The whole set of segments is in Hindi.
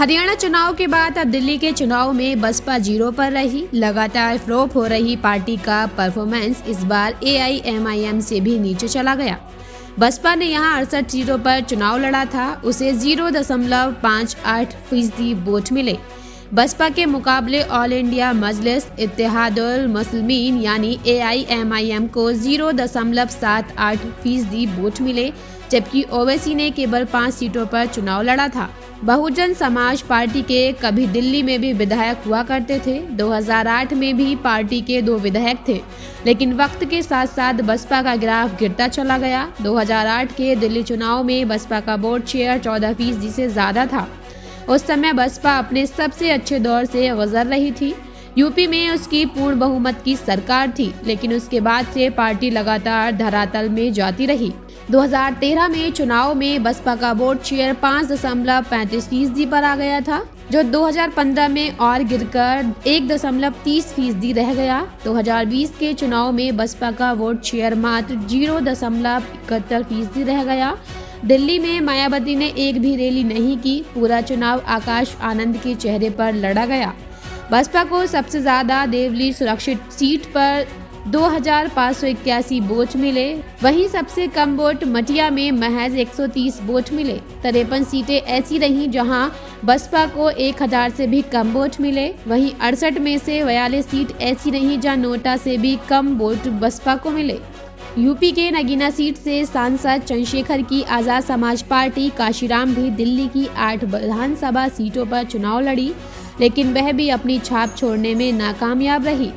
हरियाणा चुनाव के बाद अब दिल्ली के चुनाव में बसपा जीरो पर रही। लगातार फ्लॉप हो रही पार्टी का परफॉर्मेंस इस बार AIMIM से भी नीचे चला गया। बसपा ने यहां 68 सीटों पर चुनाव लड़ा था, उसे 0.58% वोट मिले। बसपा के मुकाबले ऑल इंडिया मजलिस इत्तेहादुल मुस्लिमीन यानी AIMIM को 0.78% वोट मिले, जबकि ओवैसी ने केवल 5 सीटों पर चुनाव लड़ा था। बहुजन समाज पार्टी के कभी दिल्ली में भी विधायक हुआ करते थे। 2008 में भी पार्टी के 2 विधायक थे, लेकिन वक्त के साथ साथ बसपा का ग्राफ गिरता चला गया। 2008 के दिल्ली चुनाव में बसपा का वोट शेयर 14% से ज़्यादा था। उस समय बसपा अपने सबसे अच्छे दौर से गुजर रही थी। यूपी में उसकी पूर्ण बहुमत की सरकार थी, लेकिन उसके बाद से पार्टी लगातार धरातल में जाती रही। 2013 में चुनाव में बसपा का वोट शेयर 5.35% पर आ गया था, जो 2015 में और गिरकर 1.30% रह गया। 2020 के चुनाव में बसपा का वोट शेयर मात्र 0.71% रह गया। दिल्ली में मायावती ने एक भी रैली नहीं की। पूरा चुनाव आकाश आनंद के चेहरे पर लड़ा गया। बसपा को सबसे ज्यादा देवली सुरक्षित सीट पर 2581 वोट मिले, वहीं सबसे कम वोट मटिया में महज 130 वोट मिले। 53 सीटें ऐसी रहीं जहां बसपा को 1000 से भी कम वोट मिले। वहीं 68 में से 42 सीट ऐसी रहीं जहां नोटा से भी कम वोट बसपा को मिले। यूपी के नगीना सीट से सांसद चंद्रशेखर की आज़ाद समाज पार्टी काशीराम भी दिल्ली की 8 विधानसभा सीटों पर चुनाव लड़ी, लेकिन वह भी अपनी छाप छोड़ने में नाकामयाब रही।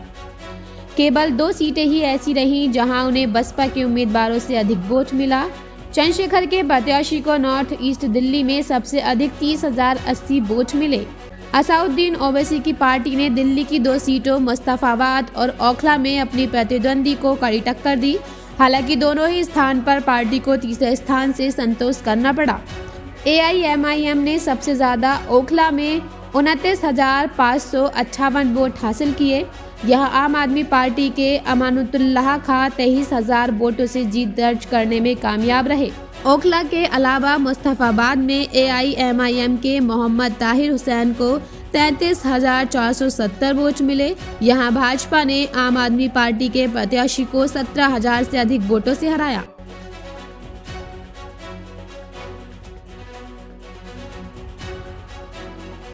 केवल 2 सीटें ही ऐसी रहीं जहां उन्हें बसपा के उम्मीदवारों से अधिक वोट मिला। चंद्रशेखर के प्रत्याशी को नॉर्थ ईस्ट दिल्ली में सबसे अधिक 30,080 वोट मिले। असाउद्दीन ओवैसी की पार्टी ने दिल्ली की 2 सीटों मुस्तफाबाद और ओखला में अपनी प्रतिद्वंदी को कड़ी टक्कर दी। हालांकि दोनों ही स्थान पर पार्टी को तीसरे स्थान से संतोष करना पड़ा। AIMIM ने सबसे ज्यादा ओखला में 29,558 वोट हासिल किए। यह आम आदमी पार्टी के अमानुतुल्लाह खां 23,000 वोटों से जीत दर्ज करने में कामयाब रहे। ओखला के अलावा मुस्तफाबाद में AIMIM के मोहम्मद ताहिर हुसैन को 33,470 वोट मिले। यहां भाजपा ने आम आदमी पार्टी के प्रत्याशी को 17,000 से अधिक वोटों से हराया।